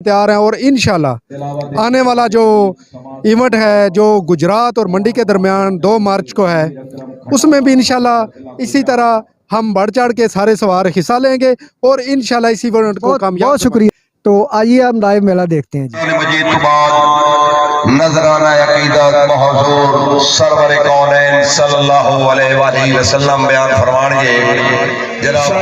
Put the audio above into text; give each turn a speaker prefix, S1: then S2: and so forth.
S1: तैयार हैं और इंशाल्लाह आने वाला जो इवेंट है जो गुजरात और मंडी के दरमियान 2 मार्च को है, उसमें भी इंशाल्लाह इसी तरह हम बढ़ चढ़ के सारे सवार हिस्सा लेंगे और इंशाल्लाह इस इवेंट को कामयाब। बहुत शुक्रिया। तो आइए हम लाइव मेला देखते हैं जी।
S2: मजीद के बाद नजराना अकीदत महजूर सरवर कौनैन सल्लल्लाहु अलैहि वसल्लम बयान फरमाएंगे जनाब।